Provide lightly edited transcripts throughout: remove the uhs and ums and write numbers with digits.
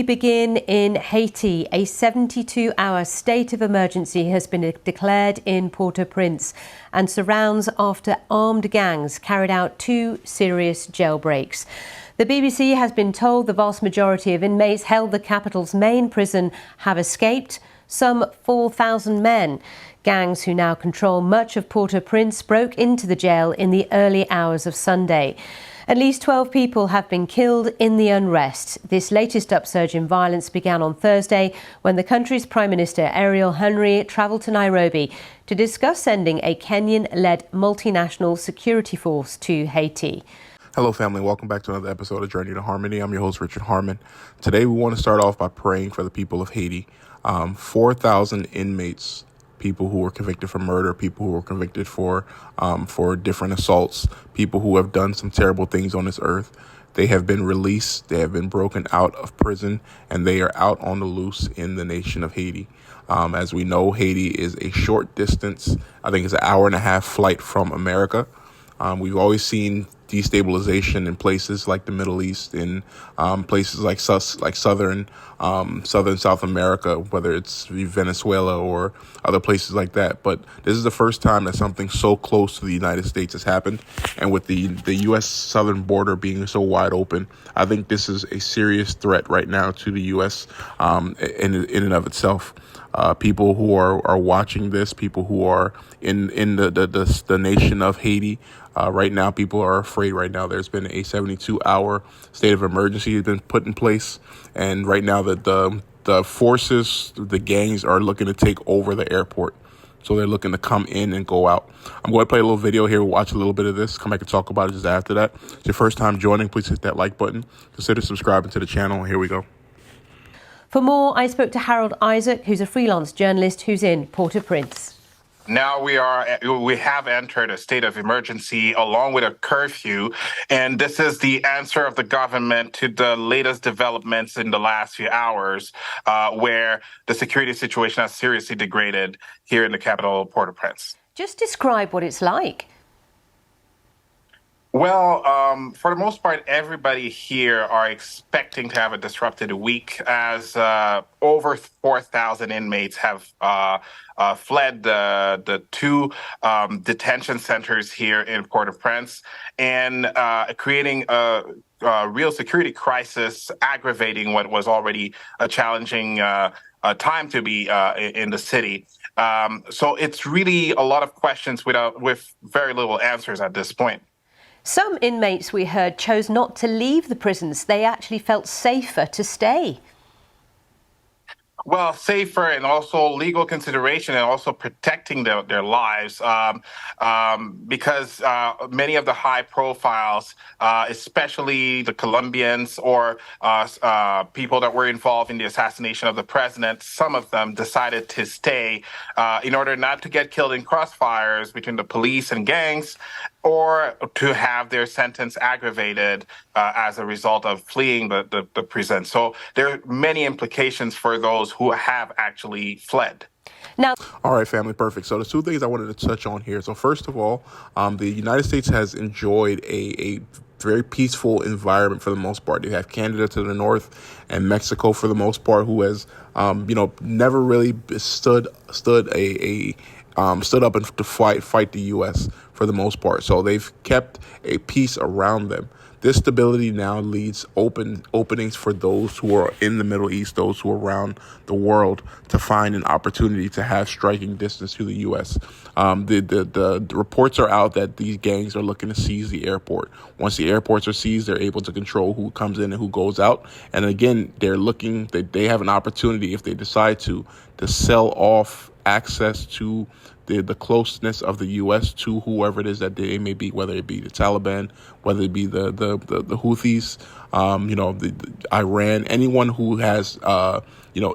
We begin in Haiti. A 72-hour state of emergency has been declared in Port-au-Prince and surrounds after armed gangs carried out 2 serious jailbreaks. The BBC has been told the vast majority of inmates held the capital's main prison have escaped, some 4,000 men. Gangs who now control much of Port-au-Prince broke into the jail in the early hours of Sunday. At least 12 people have been killed in the unrest. This latest upsurge in violence began on Thursday when the country's Prime Minister Ariel Henry travelled to Nairobi to discuss sending a Kenyan-led multinational security force to Haiti. Hello, family. Welcome back to another episode of Journey to Harmony. I'm your host, Richard Harmon. Today, we want to start off by praying for the people of Haiti. 4,000 inmates, people who were convicted for murder, people who were convicted for different assaults, people who have done some terrible things on this earth. They have been released. They have been broken out of prison, and they are out on the loose in the nation of Haiti. As we know, Haiti is a short distance. I think it's an hour and a half flight from America. We've always seen destabilization in places like the Middle East, in places like southern South America, whether it's Venezuela or other places like that. But this is the first time that something so close to the United States has happened. And with the U.S. southern border being so wide open, I think this is a serious threat right now to the U.S. In and of itself. People who are watching this, people who are in the nation of Haiti. Right now, people are afraid right now. There's been a 72-hour state of emergency has been put in place. And right now the forces, the gangs are looking to take over the airport. So they're looking to come in and go out. I'm going to play a little video here. Watch a little bit of this. Come back and talk about it just after that. If it's your first time joining, please hit that like button. Consider subscribing to the channel. Here we go. For more, I spoke to Harold Isaac, who's a freelance journalist who's in Port-au-Prince. Now we have entered a state of emergency along with a curfew, and this is the answer of the government to the latest developments in the last few hours, where the security situation has seriously degraded here in the capital, Port-au-Prince. Just describe what it's like. Well, for the most part, everybody here are expecting to have a disrupted week as over 4,000 inmates have fled the 2 detention centers here in Port-au-Prince and creating a real security crisis, aggravating what was already a challenging time to be in the city. So it's really a lot of questions with very little answers at this point. Some inmates, we heard, chose not to leave the prisons. They actually felt safer to stay. Well, safer and also legal consideration and also protecting their lives because many of the high profiles, especially the Colombians or people that were involved in the assassination of the president, some of them decided to stay in order not to get killed in crossfires between the police and gangs, or to have their sentence aggravated as a result of fleeing the prison. So there are many implications for those who have actually fled. Now, all right, family, perfect. So there's 2 things I wanted to touch on here. So first of all, the United States has enjoyed a very peaceful environment for the most part. You have Canada to the north and Mexico for the most part, who has, never really stood up and to fight the U.S. for the most part. So they've kept a peace around them. This stability now leads openings for those who are in the Middle East, those who are around the world, to find an opportunity to have striking distance to the U.S. The reports are out that these gangs are looking to seize the airport. Once the airports are seized, they're able to control who comes in and who goes out. And again, they have an opportunity, if they decide to sell off access to the closeness of the U.S. to whoever it is that they may be, whether it be the Taliban, whether it be the Houthis, the Iran, anyone who has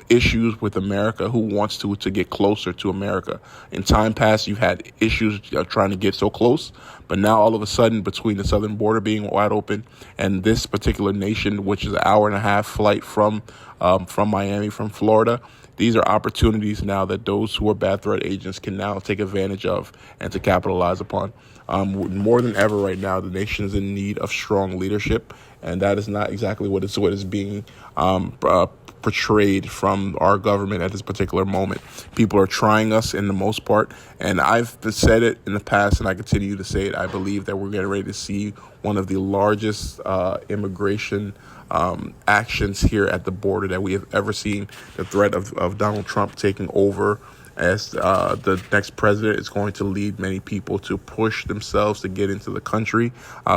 issues with America, who wants to get closer to America. In time past, you've had issues trying to get so close, but now all of a sudden, between the southern border being wide open and this particular nation, which is an hour and a half flight from Miami, from Florida, these are opportunities now that those who are bad threat agents can now take advantage of and to capitalize upon. More than ever right now, the nation is in need of strong leadership and that is not exactly what is being portrayed from our government at this particular moment. People are trying us in the most part, and I've said it in the past, and I continue to say it. I believe that we're getting ready to see one of the largest immigration actions here at the border that we have ever seen. The threat of Donald Trump taking over as the next president is going to lead many people to push themselves to get into the country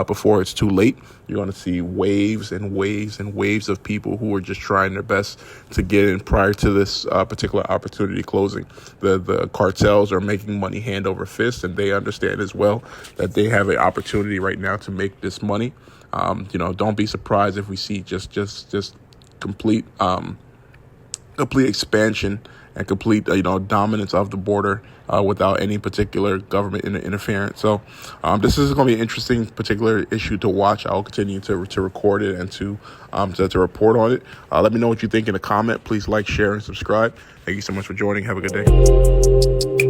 before it's too late. You're going to see waves and waves and waves of people who are just trying their best to get in prior to this particular opportunity closing. The cartels are making money hand over fist, and they understand as well that they have an opportunity right now to make this money. Don't be surprised if we see just complete expansion and complete dominance of the border without any particular government interference. So this is going to be an interesting particular issue to watch. I'll continue to record it and to report on it. Let me know what you think in a comment. Please like, share, and subscribe. Thank you so much for joining. Have a good day.